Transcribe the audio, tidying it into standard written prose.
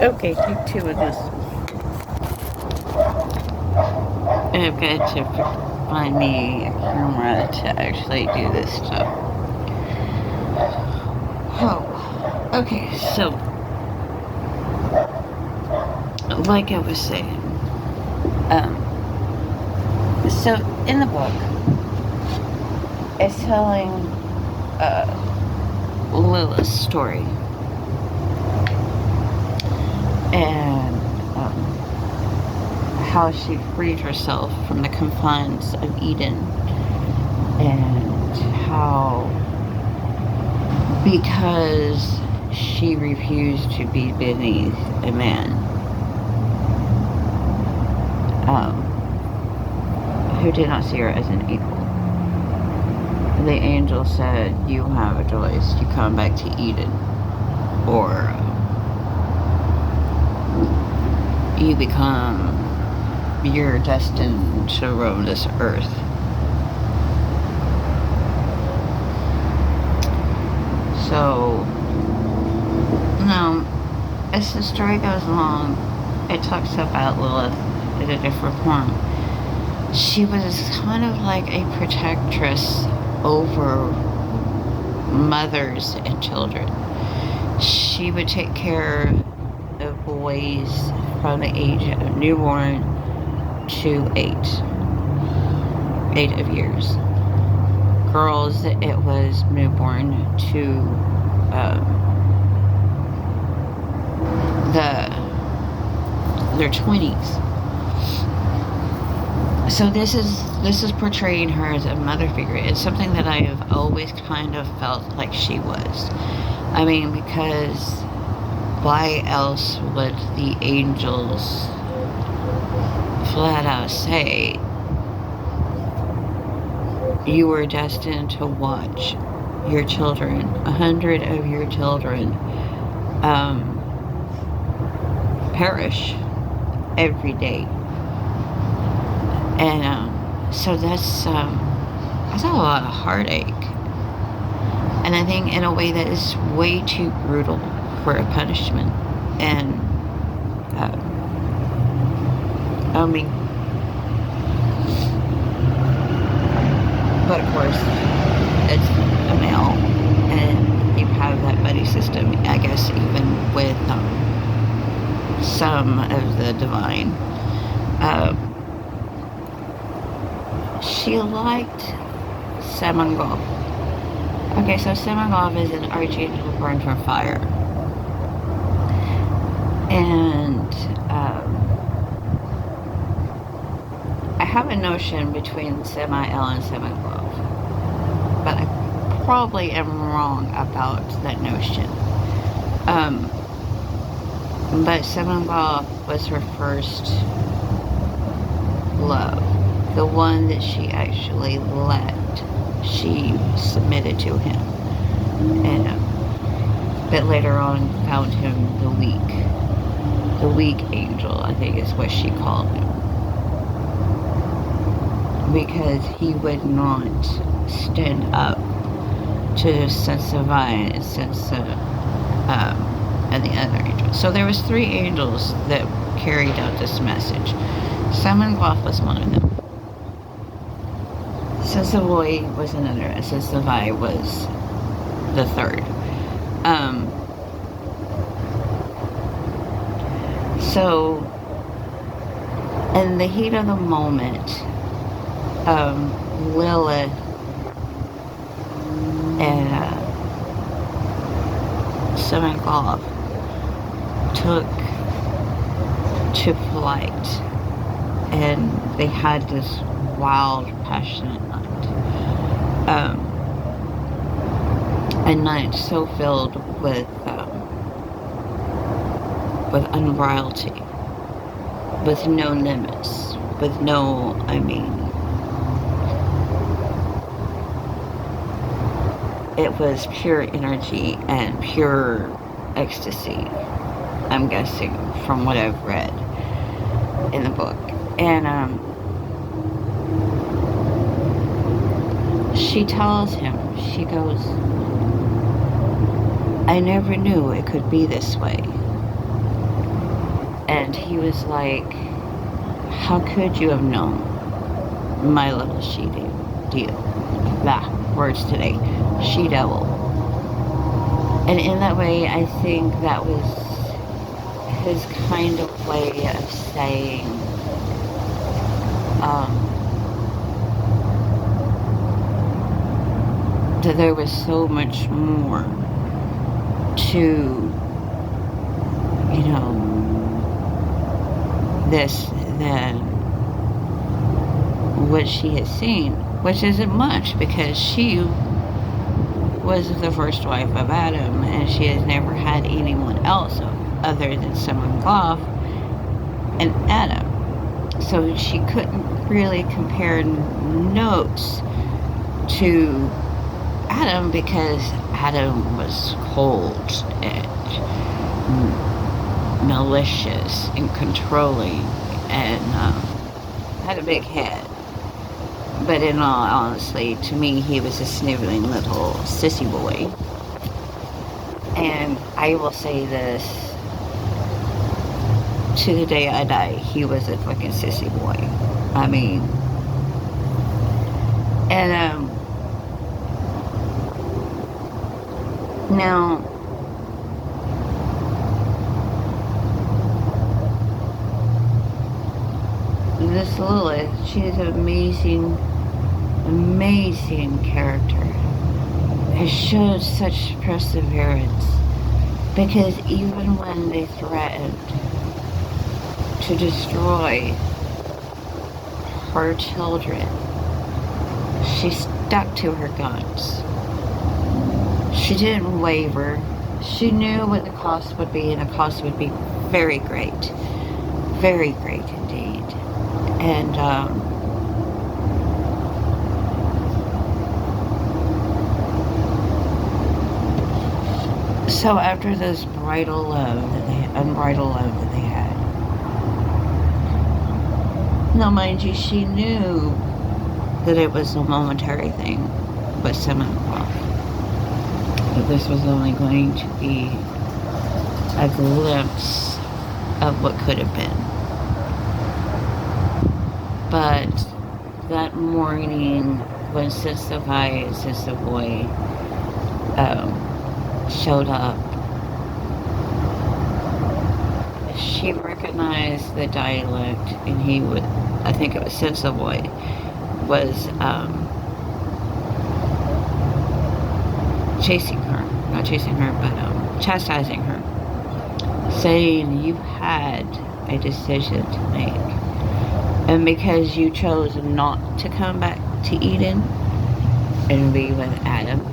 Okay, take two of this. I've got to find me a camera to actually do this stuff. Oh, okay, so, like I was saying, um, so in the book, it's telling Lilith's story. And how she freed herself from the confines of Eden, and how, because she refused to be beneath a man who did not see her as an equal, the angel said, "You have a choice. You come back to Eden, or you become, you're destined to roam this earth." So, now, as the story goes along, it talks about Lilith at a different point. She was kind of like a protectress over mothers and children. She would take care of boys from the age of newborn to 8 of years. Girls, it was newborn to their 20s. So this is portraying her as a mother figure. It's something that I have always kind of felt like she was. I mean, because why else would the angels flat out say, you were destined to watch your children, 100 of your children, perish every day? And so that's a lot of heartache. And I think in a way that is way too brutal for a punishment. And I mean, but of course, it's a male, and you have that buddy system, I guess, even with some of the divine. She liked Semengov. Okay, so Semengov is an archangel born from fire. And I have a notion between Samael and Semengov, but I probably am wrong about that notion. But Semengov was her first love. The one that she actually let. She submitted to him. And but later on found him the weak angel, I think is what she called him. Because he would not stand up to the sense divine and sense of and the other angels. So there was 3 angels that carried out this message. Semengov was one of them. Sensavoy was another, and Sensavai was the third. So, in the heat of the moment, Lilith and Semengov took to flight, and they had this wild, passionate night. A night so filled with unbridled, with no limits, with no, I mean, it was pure energy and pure ecstasy, I'm guessing, from what I've read in the book. And she tells him, she goes, I never knew it could be this way. And he was like, how could you have known my little deal? Bah, words today. She devil. And in that way, I think that was his kind of way of saying, that there was so much more to, this than what she has seen, which isn't much because she was the first wife of Adam and she has never had anyone else other than Simon Goff and Adam. So she couldn't really compare notes to Adam because Adam was cold and malicious and controlling and had a big head. But in all honesty, to me, he was a sniveling little sissy boy. And I will say this, to the day I die, he was a fucking sissy boy. I mean, and now, this Lilith, she is an amazing character. Has showed such perseverance because even when they threatened to destroy her children, she stuck to her guns. She didn't waver. She knew what the cost would be, and the cost would be very great indeed. And so after this unbridled love that they had, now mind you, she knew that it was a momentary thing with Simon Love. That this was only going to be a glimpse of what could have been. But that morning, when Sister Vi and Sister Boy showed up, she recognized the dialect, and I think it was Sister Boy, was chastising her, saying you had a decision to make. And because you chose not to come back to Eden and be with Adam,